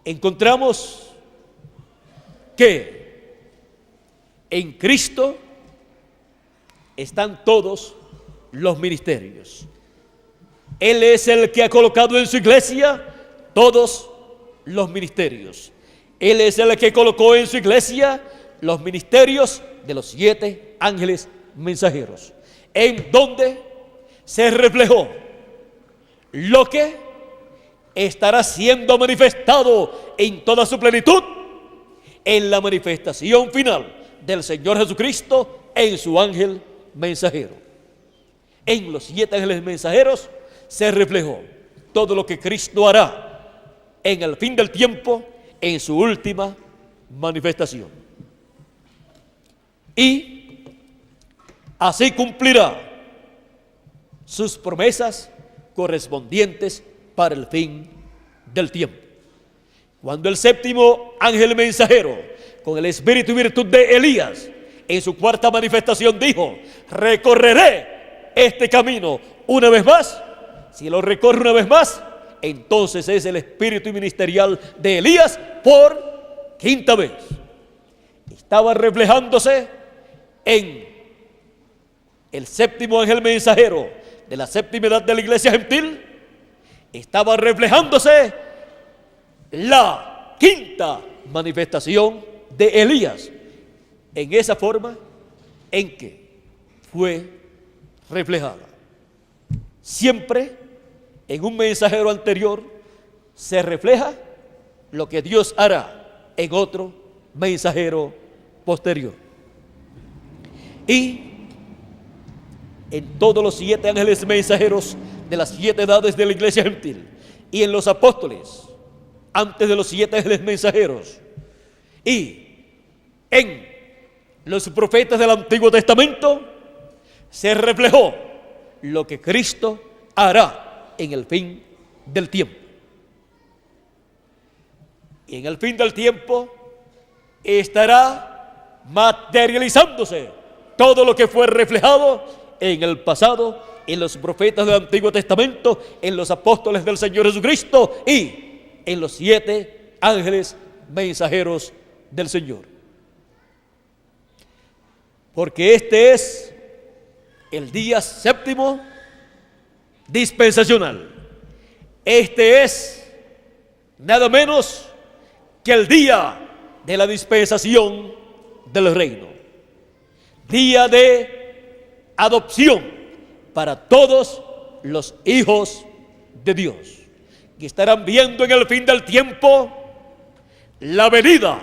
Speaker 1: encontramos que en Cristo están todos los ministerios. Él es el que ha colocado en su iglesia todos los ministerios. Él es el que colocó en su iglesia los ministerios de los 7 ángeles mensajeros, en donde se reflejó lo que estará siendo manifestado en toda su plenitud en la manifestación final del Señor Jesucristo en su ángel mensajero. En los 7 ángeles mensajeros se reflejó todo lo que Cristo hará en el fin del tiempo, en su última manifestación. Y así cumplirá sus promesas correspondientes para el fin del tiempo. Cuando el 7º ángel mensajero, con el espíritu y virtud de Elías, en su 4ª manifestación dijo, recorreré este camino una vez más. Si lo recorre una vez más, entonces es el espíritu ministerial de Elías por 5ª vez. Estaba reflejándose en el 7º ángel mensajero de la 7ª edad de la iglesia gentil. Estaba reflejándose la 5ª manifestación de Elías, en esa forma en que fue reflejada. Siempre en un mensajero anterior se refleja lo que Dios hará en otro mensajero posterior. Y en todos los 7 ángeles mensajeros de las 7 edades de la iglesia gentil, y en los apóstoles antes de los 7 ángeles mensajeros, y en los profetas del Antiguo Testamento, se reflejó lo que Cristo hará en el fin del tiempo. Y en el fin del tiempo estará materializándose todo lo que fue reflejado en el pasado, en los profetas del Antiguo Testamento, en los apóstoles del Señor Jesucristo y en los 7 ángeles mensajeros del Señor. porque este es el día séptimo dispensacional. Este es nada menos que el día de la dispensación del reino, día de adopción para todos los hijos de Dios, que estarán viendo en el fin del tiempo la venida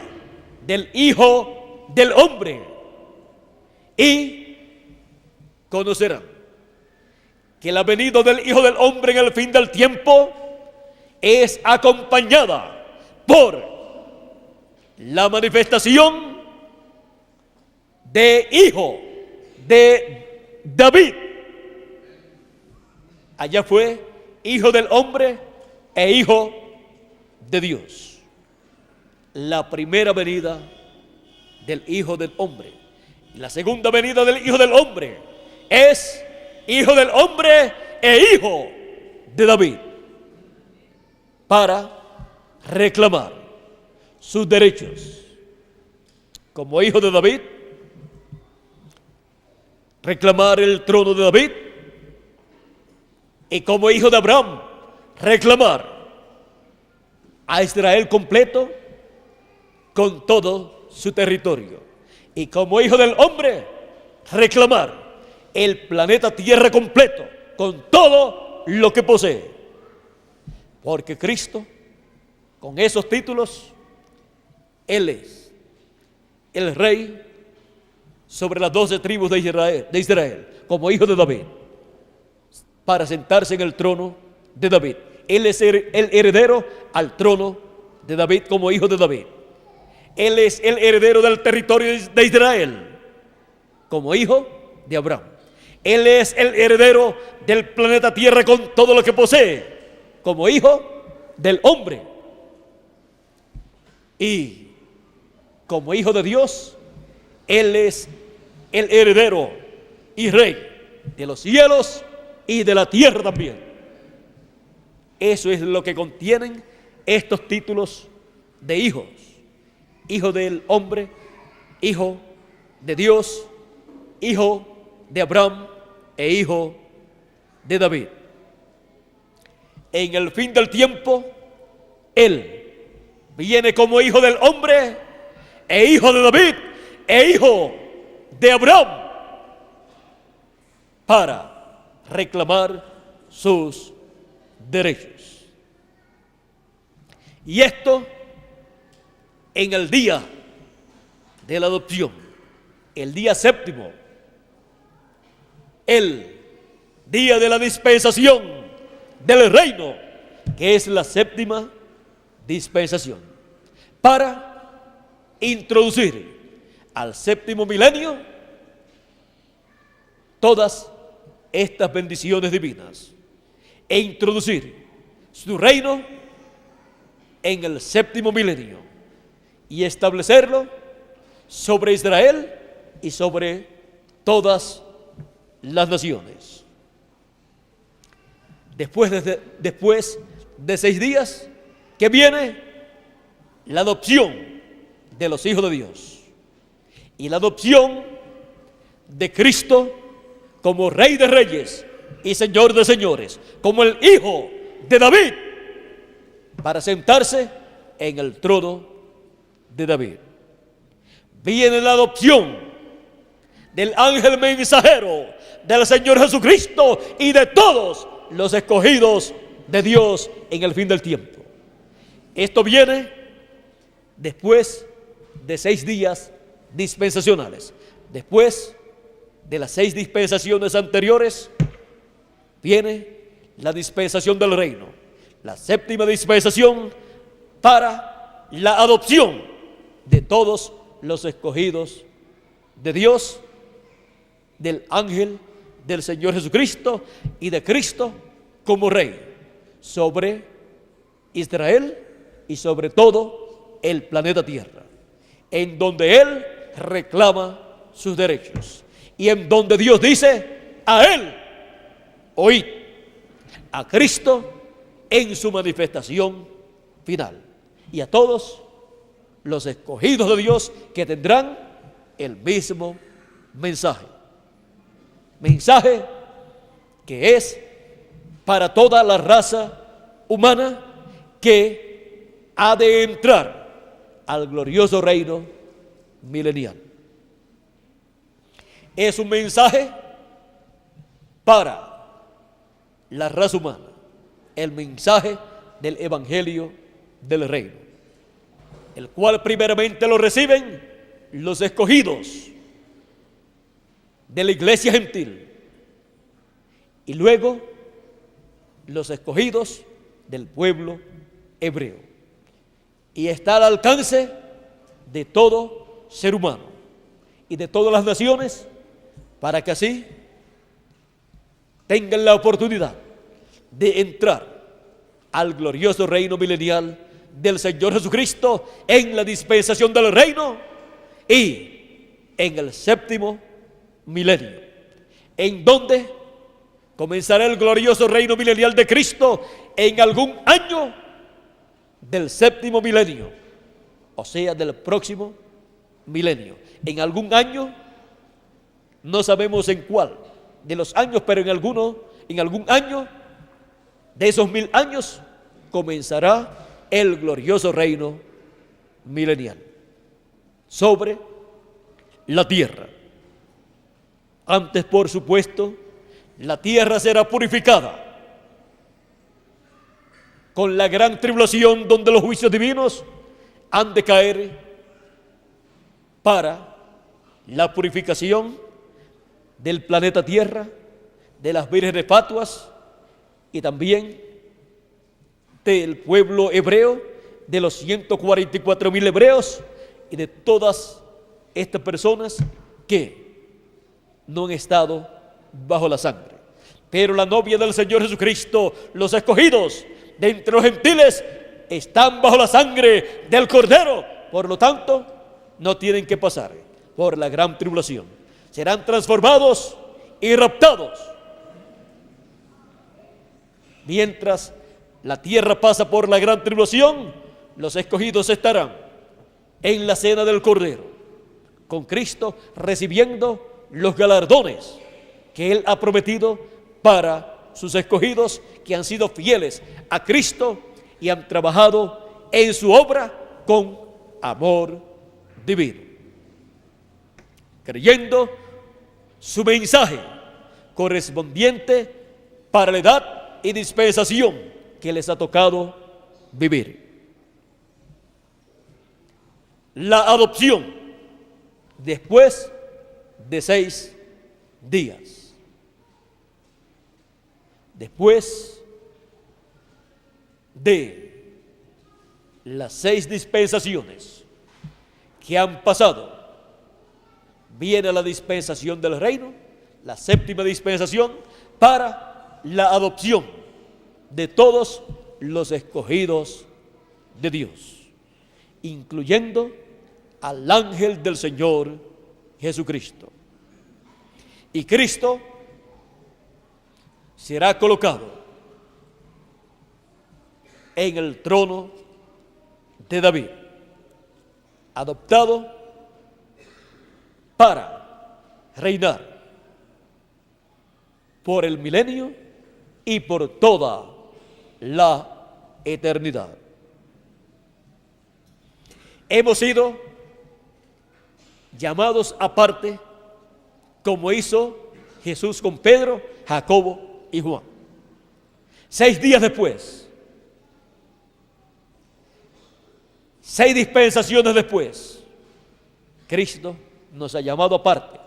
Speaker 1: del Hijo del Hombre, y conocerán que la venida del Hijo del Hombre en el fin del tiempo es acompañada por la manifestación de Hijo de David. Allá fue Hijo del Hombre e Hijo de Dios. La primera venida del Hijo del Hombre. La segunda venida del Hijo del Hombre es Hijo del Hombre e Hijo de David, para reclamar sus derechos. Como hijo de David, reclamar el trono de David, y como hijo de Abraham, reclamar a Israel completo con todo su territorio. Y como hijo del hombre, reclamar el planeta Tierra completo con todo lo que posee. Porque Cristo, con esos títulos, Él es el rey sobre las 12 tribus de Israel, como hijo de David, para sentarse en el trono de David. Él es el heredero al trono de David como hijo de David. Él es el heredero del territorio de Israel como hijo de Abraham. Él es el heredero del planeta Tierra con todo lo que posee como hijo del hombre. Y como hijo de Dios, Él es el heredero y rey de los cielos y de la tierra también. Eso es lo que contienen estos títulos de hijos. Hijo del hombre, hijo de Dios, hijo de Abraham e hijo de David. En el fin del tiempo, Él viene como hijo del hombre e hijo de David e hijo de Abraham, para reclamar sus derechos. Y esto en el día de la adopción, el día séptimo, el día de la dispensación del reino, que es la séptima dispensación, para introducir al séptimo milenio todas estas bendiciones divinas e introducir su reino en el séptimo milenio y establecerlo sobre Israel y sobre todas las naciones. Después de 6 días, que viene la adopción de los hijos de Dios y la adopción de Cristo como Rey de Reyes y Señor de Señores, como el Hijo de David, para sentarse en el trono de David. Viene la adopción del ángel mensajero del Señor Jesucristo y de todos los escogidos de Dios en el fin del tiempo. Esto viene después de 6 días dispensacionales. Después de las 6 dispensaciones anteriores, viene la dispensación del reino, la séptima dispensación para la adopción de todos los escogidos de Dios, del ángel del Señor Jesucristo y de Cristo como Rey sobre Israel y sobre todo el planeta Tierra, en donde Él reclama sus derechos y en donde Dios dice: a Él oíd, a Cristo en su manifestación final, y a todos los escogidos de Dios que tendrán el mismo mensaje. Mensaje que es para toda la raza humana que ha de entrar al glorioso reino milenial. Es un mensaje para la raza humana, el mensaje del evangelio del reino, el cual primeramente lo reciben los escogidos de la iglesia gentil y luego los escogidos del pueblo hebreo, y está al alcance de todo ser humano y de todas las naciones, para que así tengan la oportunidad de entrar al glorioso reino milenial del Señor Jesucristo en la dispensación del reino y en el séptimo milenio, en donde comenzará el glorioso reino milenial de Cristo en algún año del séptimo milenio, o sea, del próximo milenio. En algún año, no sabemos en cuál de los años, pero en algún año de esos 1000 años comenzará el glorioso reino milenial sobre la tierra. Antes, por supuesto, la tierra será purificada con la gran tribulación, donde los juicios divinos han de caer para la purificación del planeta Tierra, de las vírgenes fatuas y también del pueblo hebreo, de los 144,000 hebreos y de todas estas personas que no han estado bajo la sangre. Pero la novia del Señor Jesucristo, los escogidos de entre los gentiles, están bajo la sangre del Cordero. Por lo tanto, no tienen que pasar por la gran tribulación. Serán transformados y raptados. Mientras la tierra pasa por la gran tribulación, los escogidos estarán en la cena del Cordero, con Cristo, recibiendo los galardones que Él ha prometido para sus escogidos que han sido fieles a Cristo y han trabajado en su obra con amor divino, creyendo su mensaje correspondiente para la edad y dispensación que les ha tocado vivir. La adopción después de 6 días. Después de las 6 dispensaciones que han pasado, viene la dispensación del reino, la 7ª dispensación, para la adopción de todos los escogidos de Dios, incluyendo al ángel del Señor Jesucristo. Y Cristo será colocado en el trono de David, adoptado para reinar por el milenio y por toda la eternidad. Hemos sido llamados aparte, como hizo Jesús con Pedro, Jacobo y Juan. 6 días después, 6 dispensaciones después, Cristo nos ha llamado aparte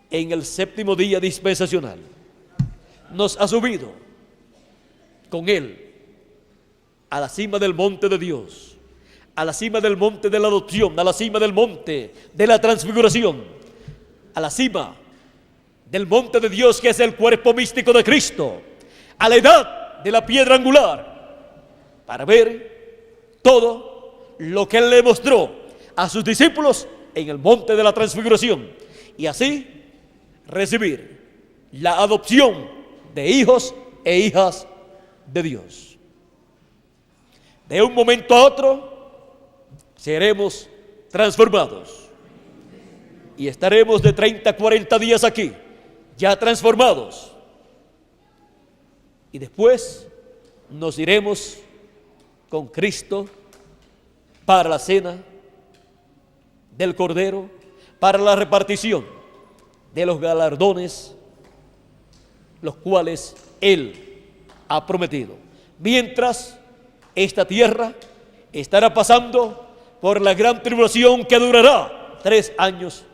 Speaker 1: en el 7º día dispensacional. Nos ha subido con Él a la cima del monte de Dios, a la cima del monte de la adopción, a la cima del monte de la transfiguración, a la cima del monte de Dios, que es el cuerpo místico de Cristo, a la edad de la piedra angular, para ver todo lo que Él le mostró a sus discípulos en el monte de la transfiguración, y así recibir la adopción de hijos e hijas de Dios. De un momento a otro seremos transformados y estaremos de 30 a 40 días aquí, ya transformados. Y después nos iremos con Cristo para la cena del Cordero, para la repartición de los galardones, los cuales Él ha prometido. Mientras esta tierra estará pasando por la gran tribulación que durará 3 años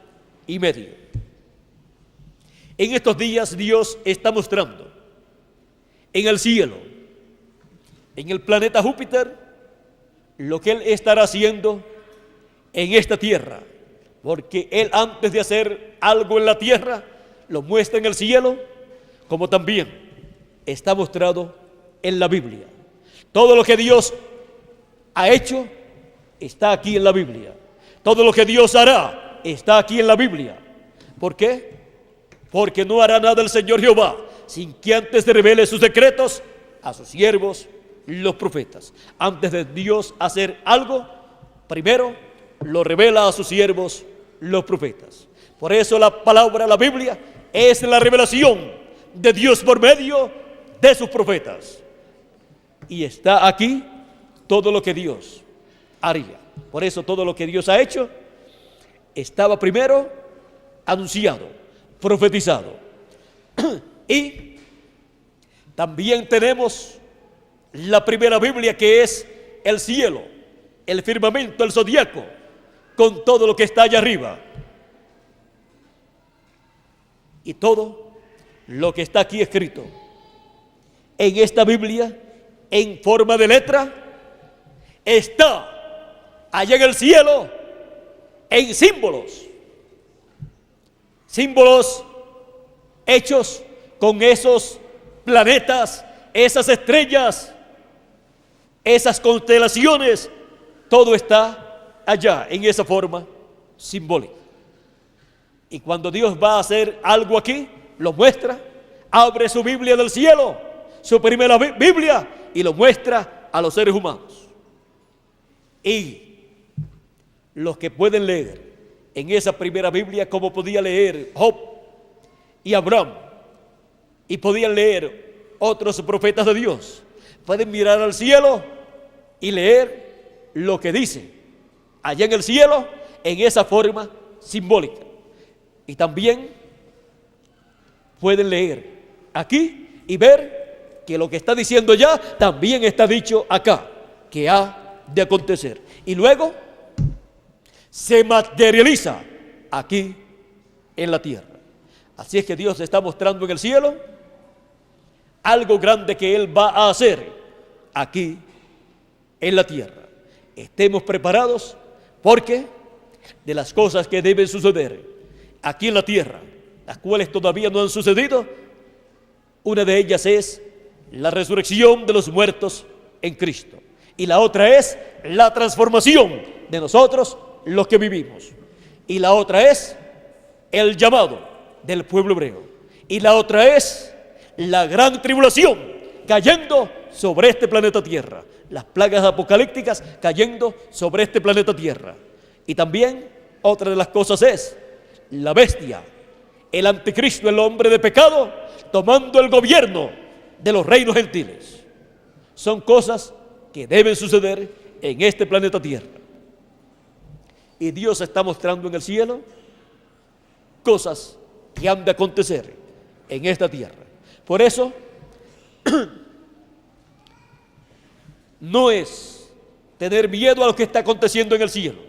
Speaker 1: y medio. En estos días Dios está mostrando en el cielo, en el planeta Júpiter, lo que Él estará haciendo en esta tierra, porque Él, antes de hacer algo en la tierra, lo muestra en el cielo, como también está mostrado en la Biblia. Todo lo que Dios ha hecho está aquí en la Biblia. Todo lo que Dios hará está aquí en la Biblia. ¿Por qué? Porque no hará nada el Señor Jehová sin que antes se revele sus secretos a sus siervos, los profetas. Antes de Dios hacer algo, primero lo revela a sus siervos, los profetas. Por eso la palabra, la Biblia, es la revelación de Dios por medio de sus profetas. Y está aquí todo lo que Dios haría. Por eso todo lo que Dios ha hecho estaba primero anunciado, profetizado. Y también tenemos la primera Biblia, que es el cielo, el firmamento, el zodiaco, con todo lo que está allá arriba. Y todo lo que está aquí escrito en esta Biblia, en forma de letra, está allá en el cielo en símbolos. Símbolos hechos con esos planetas, esas estrellas, esas constelaciones. Todo está allá en esa forma simbólica. Y cuando Dios va a hacer algo aquí, lo muestra, abre su Biblia del cielo, su primera Biblia, y lo muestra a los seres humanos. Y los que pueden leer en esa primera Biblia, como podía leer Job y Abraham, y podían leer otros profetas de Dios, pueden mirar al cielo y leer lo que dice allá en el cielo en esa forma simbólica. Y también pueden leer aquí y ver que lo que está diciendo ya también está dicho acá, que ha de acontecer. Y luego se materializa aquí en la tierra. Así es que Dios está mostrando en el cielo algo grande que Él va a hacer aquí en la tierra. Estemos preparados, porque de las cosas que deben suceder aquí en la tierra, las cuales todavía no han sucedido, una de ellas es la resurrección de los muertos en Cristo, y la otra es la transformación de nosotros, los que vivimos, y la otra es el llamado del pueblo hebreo, y la otra es la gran tribulación cayendo sobre este planeta Tierra, las plagas apocalípticas cayendo sobre este planeta Tierra. Y también otra de las cosas es la bestia, el anticristo, el hombre de pecado, tomando el gobierno de los reinos gentiles. Son cosas que deben suceder en este planeta Tierra. Y Dios está mostrando en el cielo cosas que han de acontecer en esta tierra. Por eso, no es tener miedo a lo que está aconteciendo en el cielo,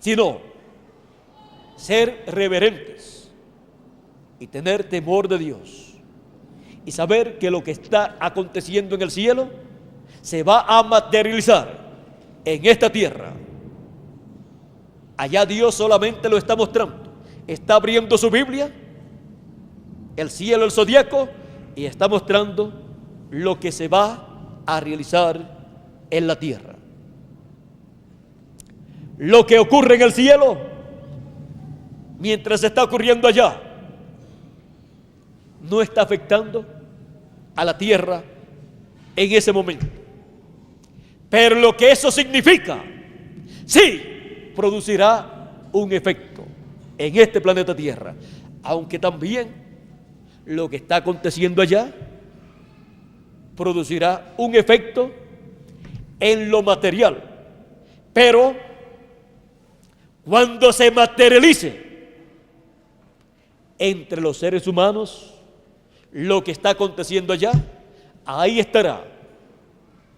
Speaker 1: sino ser reverentes y tener temor de Dios y saber que lo que está aconteciendo en el cielo se va a materializar en esta tierra. Allá Dios solamente lo está mostrando, está abriendo su Biblia, el cielo, el zodiaco, y está mostrando lo que se va a realizar en la tierra. Lo que ocurre en el cielo, mientras está ocurriendo allá, no está afectando a la tierra en ese momento. Pero lo que eso significa, sí, producirá un efecto en este planeta Tierra, aunque también lo que está aconteciendo allá producirá un efecto en lo material, pero cuando se materialice entre los seres humanos lo que está aconteciendo allá, ahí estará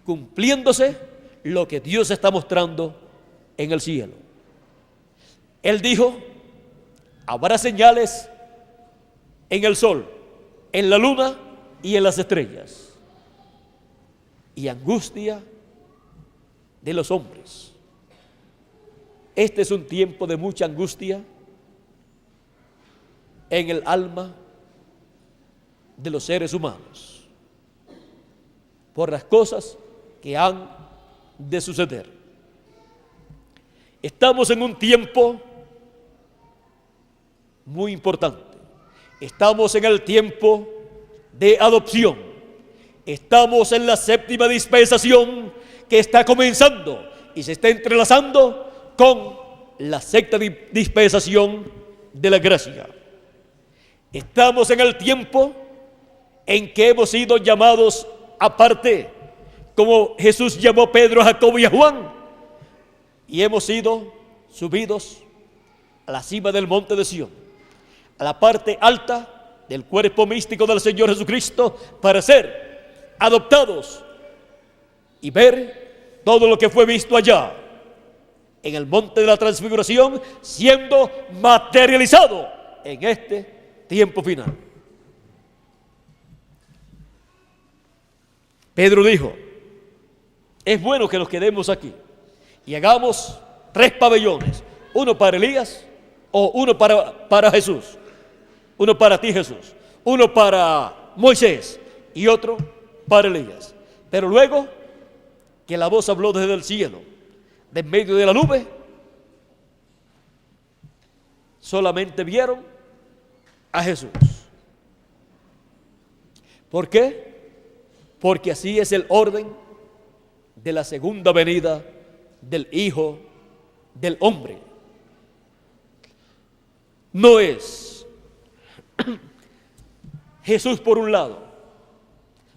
Speaker 1: cumpliéndose lo que Dios está mostrando en el cielo. Él dijo: habrá señales en el sol, en la luna y en las estrellas, y angustia de los hombres. Este es un tiempo de mucha angustia en el alma de los seres humanos por las cosas que han de suceder. Estamos en un tiempo muy importante. Estamos en el tiempo de adopción. Estamos en la séptima dispensación que está comenzando y se está entrelazando con la sexta dispensación de la gracia. Estamos en el tiempo en que hemos sido llamados aparte, como Jesús llamó a Pedro, a Jacobo y a Juan, y hemos sido subidos a la cima del monte de Sión, a la parte alta del cuerpo místico del Señor Jesucristo, para ser adoptados y ver todo lo que fue visto allá en el monte de la transfiguración siendo materializado en este tiempo final. Pedro dijo: es bueno que nos quedemos aquí y hagamos 3 pabellones, uno para Elías, o uno para Jesús, uno para ti, Jesús, uno para Moisés y otro para Elías. Pero luego que la voz habló desde el cielo, de en medio de la nube, solamente vieron a Jesús. ¿Por qué? Porque así es el orden de la segunda venida del Hijo del Hombre. No es Jesús por un lado,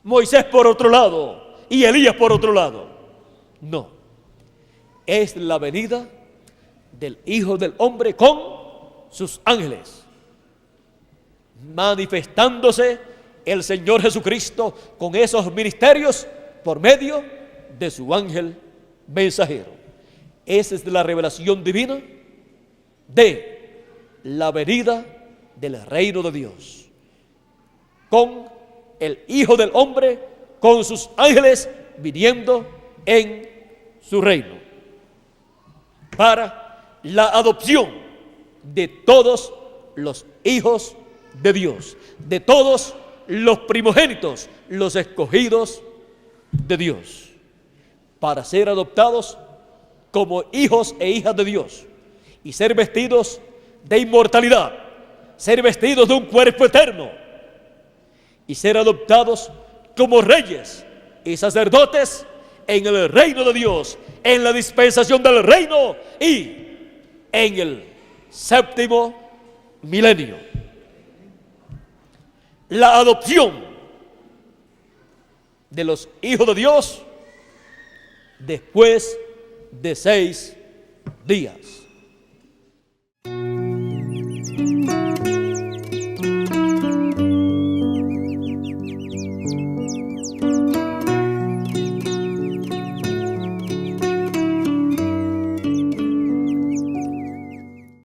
Speaker 1: Moisés por otro lado y Elías por otro lado. No, es la venida del Hijo del Hombre con sus ángeles, manifestándose el Señor Jesucristo con esos ministerios por medio de su ángel mensajero. Esa es la revelación divina de la venida del reino de Dios, con el Hijo del Hombre, con sus ángeles viniendo en su reino, para la adopción de todos los hijos de Dios, de todos los primogénitos, los escogidos de Dios, para ser adoptados como hijos e hijas de Dios y ser vestidos de inmortalidad, ser vestidos de un cuerpo eterno y ser adoptados como reyes y sacerdotes en el reino de Dios, en la dispensación del reino y en el séptimo milenio. La adopción de los hijos de Dios después de 6 días.